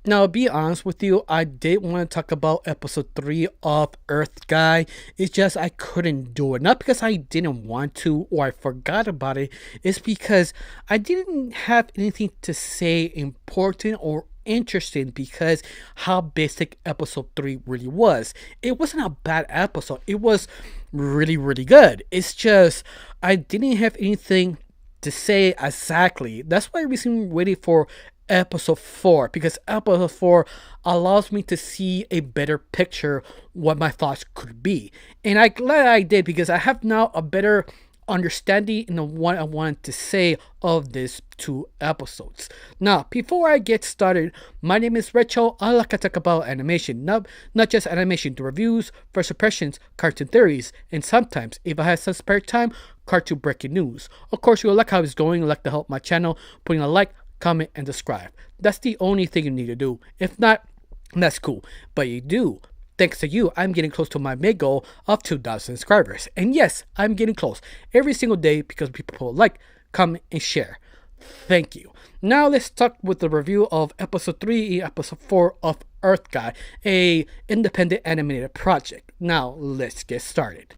Now, to be honest with you, I did want to talk about episode 3 of Earth Guy. It's just I couldn't do it. Not because I didn't want to or I forgot about it. It's because I didn't have anything to say important or interesting because how basic episode 3 really was. It wasn't a bad episode. It was really, really good. It's just I didn't have anything to say exactly. That's why I recently waited for episode 4 because episode 4 allows me to see a better picture what my thoughts could be, and I glad I did because I have now a better understanding in what I wanted to say of these two episodes. Now, before I get started, my name is Rachel. I like to talk about animation, not just animation, the reviews, first impressions, cartoon theories, and sometimes, if I have some spare time, cartoon breaking news. Of course, you like how it's going, like to help my channel, putting a like, comment, and subscribe. That's the only thing you need to do. If not, that's cool. But you do. Thanks to you, I'm getting close to my mid goal of 2,000 subscribers. And yes, I'm getting close every single day because people like, comment, and share. Thank you. Now let's start with the review of episode 3 and episode 4 of Earth Guy, a independent animated project. Now let's get started.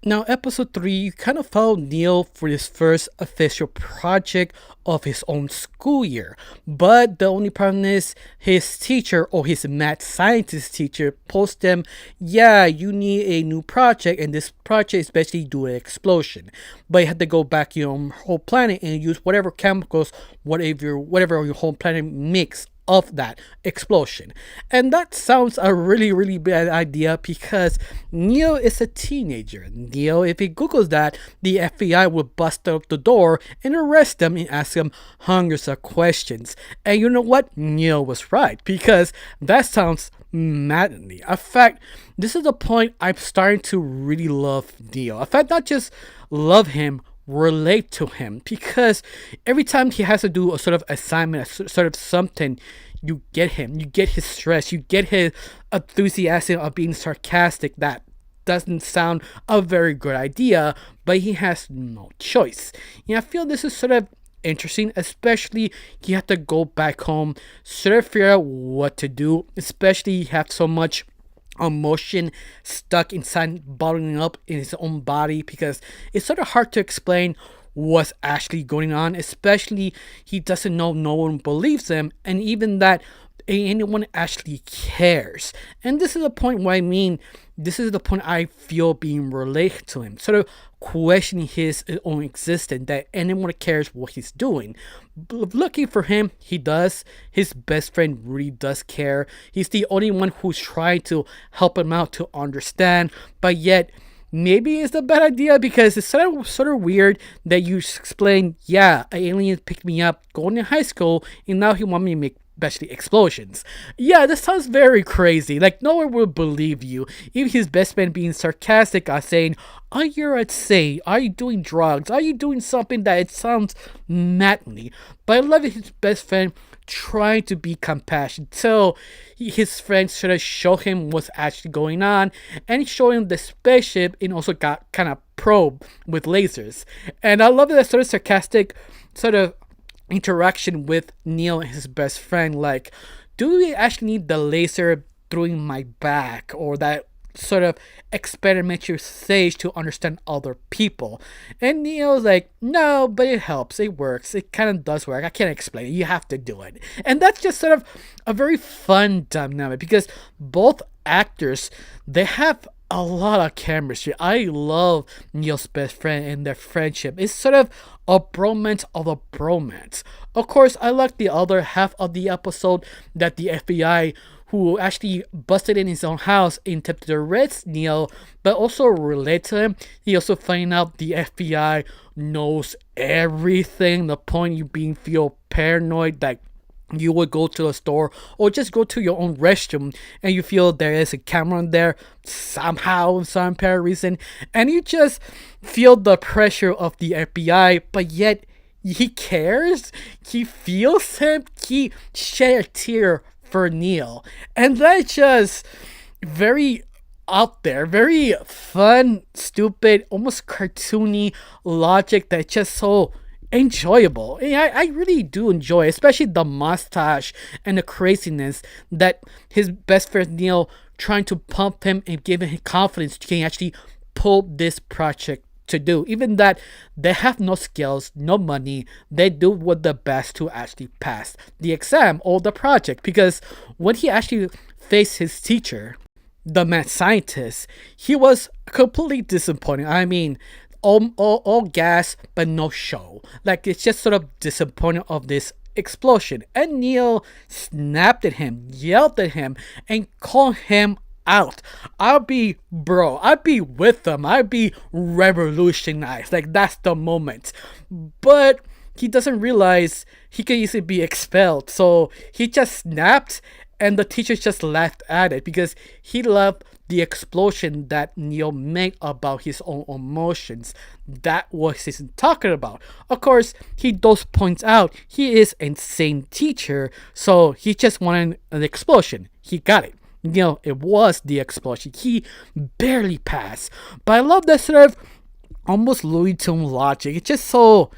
Now, episode 3 kind of followed Neil for his first official project of his own school year. But the only problem is his teacher or his mad scientist teacher posts him, yeah, you need a new project, and this project is basically do an explosion. But you have to go back your whole planet and use whatever chemicals, whatever your whole planet makes of that explosion. And that sounds a really, really bad idea because Neo is a teenager. Neo, if he Googles that, the FBI will bust up the door and arrest him and ask him hundreds of questions. And you know what? Neo was right because that sounds maddening. In fact, this is the point I'm starting to really love Neo. In fact, not just love him, relate to him because every time he has to do a sort of assignment, sort of something, you get him, you get his stress, you get his enthusiasm of being sarcastic. That doesn't sound a very good idea, but he has no choice. And I feel this is sort of interesting, especially he had to go back home, sort of figure out what to do, especially he have so much emotion stuck inside, bottling up in his own body because it's sort of hard to explain what's actually going on, especially he doesn't know, no one believes him, and even that anyone actually cares. And this is the point where this is the point I feel being related to him, sort of questioning his own existence, that anyone cares what he's doing. Looking for him, he does. His best friend really does care. He's the only one who's trying to help him out to understand, but yet maybe it's a bad idea because it's sort of weird that you explain, yeah, an alien picked me up going to high school and now he want me to make especially explosions. Yeah, this sounds very crazy. Like, no one would believe you. Even his best friend being sarcastic, saying, are you insane? Are you doing drugs? Are you doing something that it sounds madly? But I love his best friend trying to be compassionate. So his friends sort of show him what's actually going on and show him the spaceship and also got kind of probe with lasers. And I love that sort of sarcastic sort of interaction with Neil and his best friend. Like, do we actually need the laser through my back, or that sort of experimental stage to understand other people? And Neil's like, no, but it helps, it works, it kind of does work, I can't explain it, you have to do it. And that's just sort of a very fun dynamic because both actors, they have a lot of chemistry. I love Neil's best friend and their friendship. It's sort of a bromance of a bromance. Of course, I like the other half of the episode that the FBI, who actually busted in his own house and attempted to arrest Neil, but also relate to him. He also find out the FBI knows everything. The point you being feel paranoid that you would go to a store or just go to your own restroom and you feel there is a camera in there somehow, some apparent reason, and you just feel the pressure of the FBI, but yet he cares, he feels him, he shed a tear for Neil. And that's just very out there, very fun, stupid, almost cartoony logic that's just so enjoyable. I really do enjoy, especially the mustache and the craziness that his best friend Neil trying to pump him and give him confidence to can actually pull this project to do. Even that they have no skills, no money, they do what the best to actually pass the exam or the project. Because when he actually faced his teacher, the mad scientist, he was completely disappointed. I mean, all gas but no show. Like it's just sort of disappointing of this explosion. And Neil snapped at him, yelled at him, and called him out. I'd be with them. I'd be revolutionized. Like that's the moment. But he doesn't realize he can easily be expelled. So he just snapped and the teachers just laughed at it because he loved the explosion that Neil made about his own emotions. That was he's talking about. Of course, he does point out he is an insane teacher, so he just wanted an explosion. He got it. It was the explosion. He barely passed. But I love that sort of almost Looney Tune logic. It's just so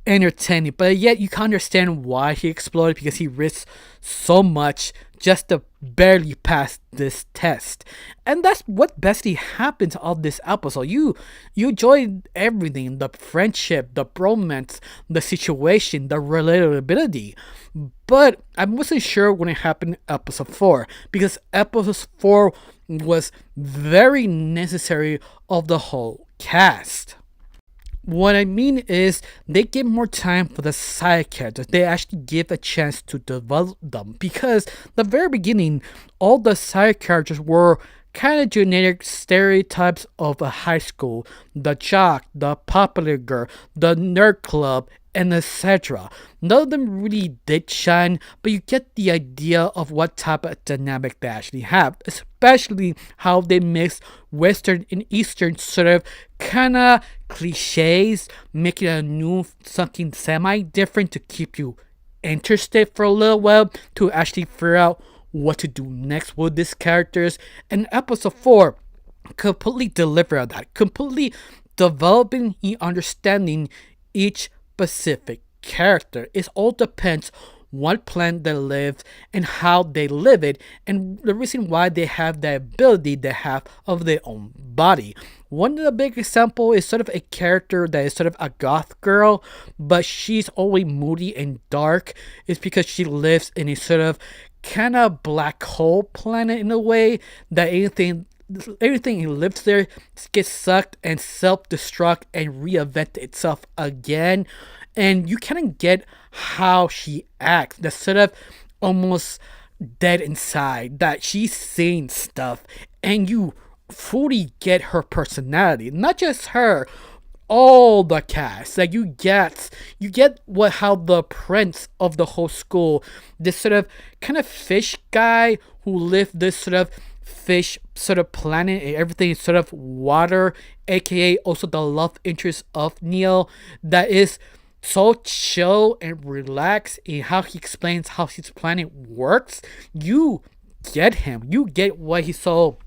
entertaining, but yet you can understand why he exploded because he risked so much just to barely pass this test. And that's what basically happened of this episode. You enjoyed everything, the friendship, the bromance, the situation, the relatability. But I wasn't sure when it happened in episode 4 because episode 4 was very necessary of the whole cast. What I mean is, they give more time for the side characters. They actually give a chance to develop them. Because the very beginning, all the side characters were kind of generic stereotypes of a high school: the jock, the popular girl, the nerd club, and etc. None of them really did shine, but you get the idea of what type of dynamic they actually have, especially how they mix Western and Eastern sort of kind of cliches, making a new something semi-different to keep you interested for a little while to actually figure out what to do next with these characters. And episode 4 completely deliver on that, completely developing and understanding each specific character. It all depends what planet they live and how they live it, and the reason why they have the ability they have of their own body. One of the big example is sort of a character that is sort of a goth girl, but she's always moody and dark. It's because she lives in a sort of kind of black hole planet in a way that everything that lives there gets sucked and self-destruct and reinvent itself again. And you kind of get how she acts, the sort of almost dead inside, that she's saying stuff and you fully get her personality. Not just her, all the cast. Like you get what how the prince of the whole school, this sort of kind of fish guy who lived this sort of fish sort of planet and everything is sort of water, aka also the love interest of Neil, that is so chill and relaxed in how he explains how his planet works. You get him. You get why he's so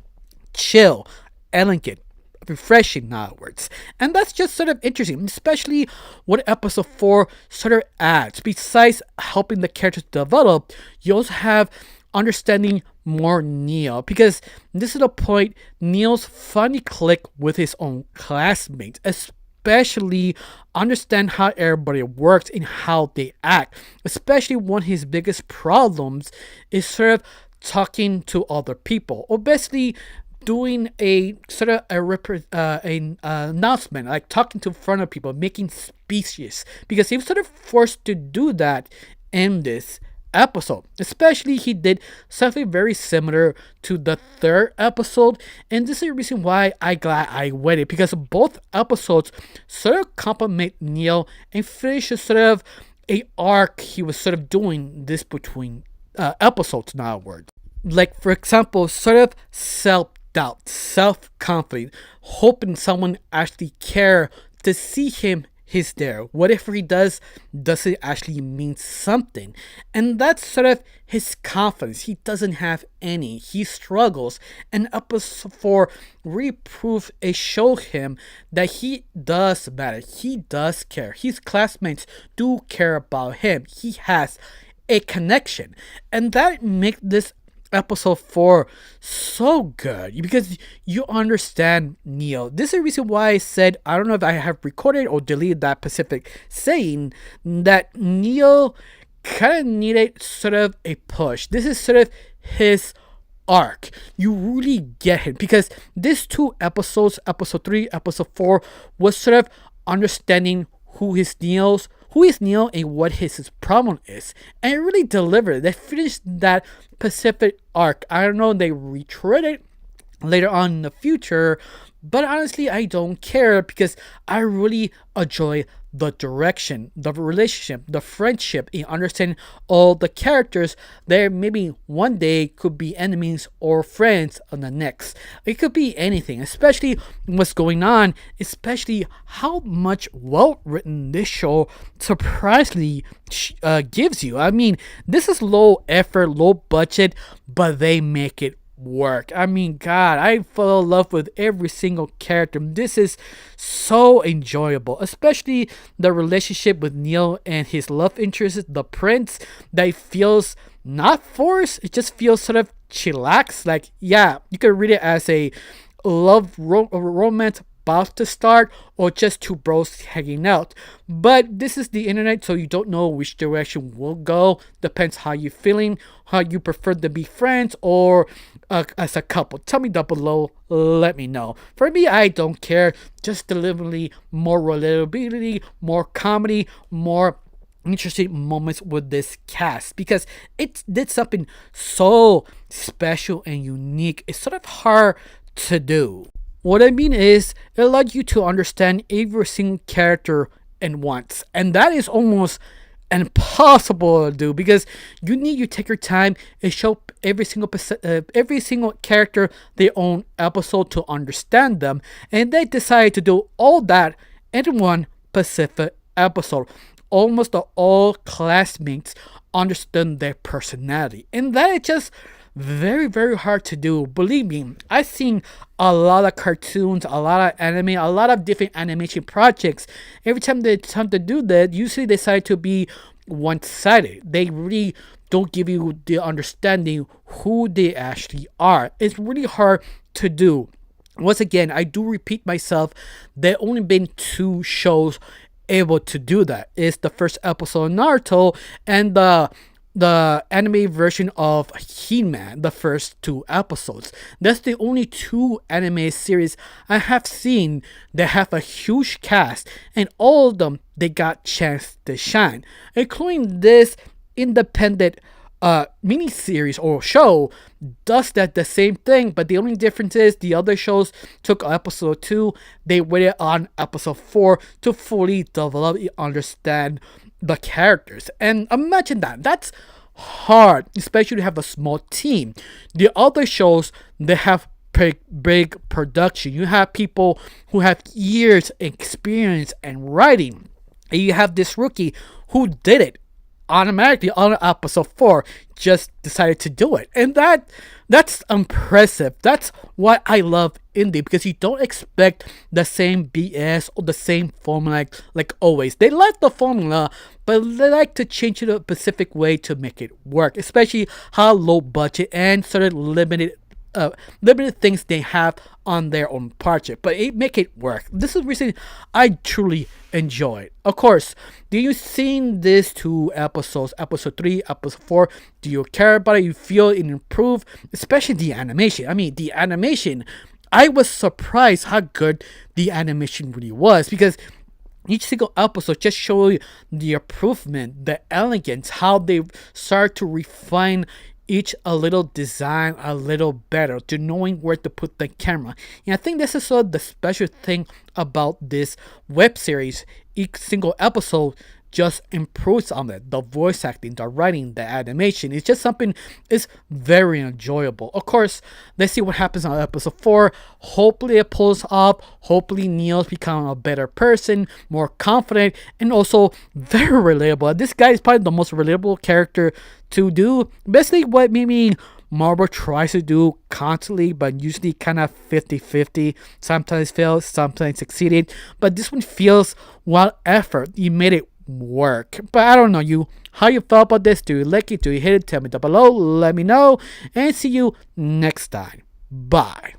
chill, elegant, refreshing, in other words. And that's just sort of interesting, especially what episode 4 sort of adds. Besides helping the characters develop, you also have understanding more Neil, because this is the point Neil's funny click with his own classmates, especially understand how everybody works and how they act. Especially one of his biggest problems is sort of talking to other people, or basically doing a sort of an announcement, like talking to front of people, making speeches, because he was sort of forced to do that in this episode. Especially he did something very similar to the 3rd episode, and this is the reason why I glad I waited, because both episodes sort of complement Neil and finish sort of a arc he was sort of doing this between episodes, in other words. Like for example, sort of self-doubt, self-confidence, hoping someone actually care to see him he's there? Whatever he does it actually mean something? And that's sort of his confidence. He doesn't have any. He struggles. And episode 4 really proved it showed him that he does matter. He does care. His classmates do care about him. He has a connection. And that makes this episode 4 so good because you understand Neil. This is the reason why I said, I don't know if I have recorded or deleted that specific saying, that Neil kind of needed sort of a push. This is sort of his arc. You really get him because these two episodes, episode 3, episode 4, was sort of understanding who is Neil and what his problem is. And it really delivered. They finished that Pacific arc. I don't know, they retread it later on in the future, but honestly, I don't care because I really enjoy the direction, the relationship, the friendship, in understanding all the characters that maybe one day could be enemies or friends on the next. It could be anything, especially what's going on, especially how much well written this show surprisingly gives you. I mean, this is low effort, low budget, but they make it work. I mean, God, I fell in love with every single character. This is so enjoyable, especially the relationship with Neil and his love interest, the prince, that feels not forced. It just feels sort of chillax. Like, yeah, you could read it as a romance about to start or just two bros hanging out. But this is the internet, so you don't know which direction will go. Depends how you're feeling, how you prefer to be friends or as a couple. Tell me down below, let me know. For me, I don't care. Just deliberately more relatability, more comedy, more interesting moments with this cast because it did something so special and unique. It's sort of hard to do. What I mean is, it allowed you to understand every single character at once, and that is almost impossible to do because you need to take your time and show every single character their own episode to understand them, and they decided to do all that in one Pacific episode. Almost all classmates understand their personality, and that is just very, very hard to do. Believe me, I've seen a lot of cartoons, a lot of anime, a lot of different animation projects. Every time they attempt to do that, usually they decide to be one-sided. They really don't give you the understanding who they actually are. It's really hard to do. Once again, I do repeat myself, there only been 2 shows able to do that. It's the first episode of Naruto and the anime version of He-Man, the first 2 episodes. That's the only 2 anime series I have seen that have a huge cast, and all of them they got chance to shine, including this independent mini series or show does that the same thing, but the only difference is the other shows took episode 2, they waited on episode 4 to fully develop and understand the characters. And imagine that's hard, especially to have a small team. The other shows, they have big production. You have people who have years experience and writing, and you have this rookie who did it automatically on episode 4, just decided to do it, and that's impressive. That's why I love indie, because you don't expect the same BS or the same formula like always. They like the formula, but they like to change it a specific way to make it work, especially how low budget and sort of limited things they have on their own project, but it make it work. This is the reason I truly enjoy it. Of course, do you seen these 2 episodes, episode 3, episode 4? Do you care about it? You feel it improve, especially the animation. I mean, the animation, I was surprised how good the animation really was, because each single episode just show you the improvement, the elegance, how they start to refine each a little design a little better, to knowing where to put the camera. And I think this is sort of the special thing about this web series. Each single episode just improves on it. The voice acting, the writing, the animation. It's just something, it's very enjoyable. Of course, let's see what happens on episode 4. Hopefully it pulls up. Hopefully Neil's become a better person, more confident, and also very relatable. This guy is probably the most relatable character to do. Basically what maybe Marvel tries to do constantly, but usually kind of 50-50. Sometimes fails, sometimes succeeded. But this one feels well effort. You made it work. But I don't know you. How you felt about this? Do you like it? Do you hate it? Tell me down below. Let me know. And see you next time. Bye.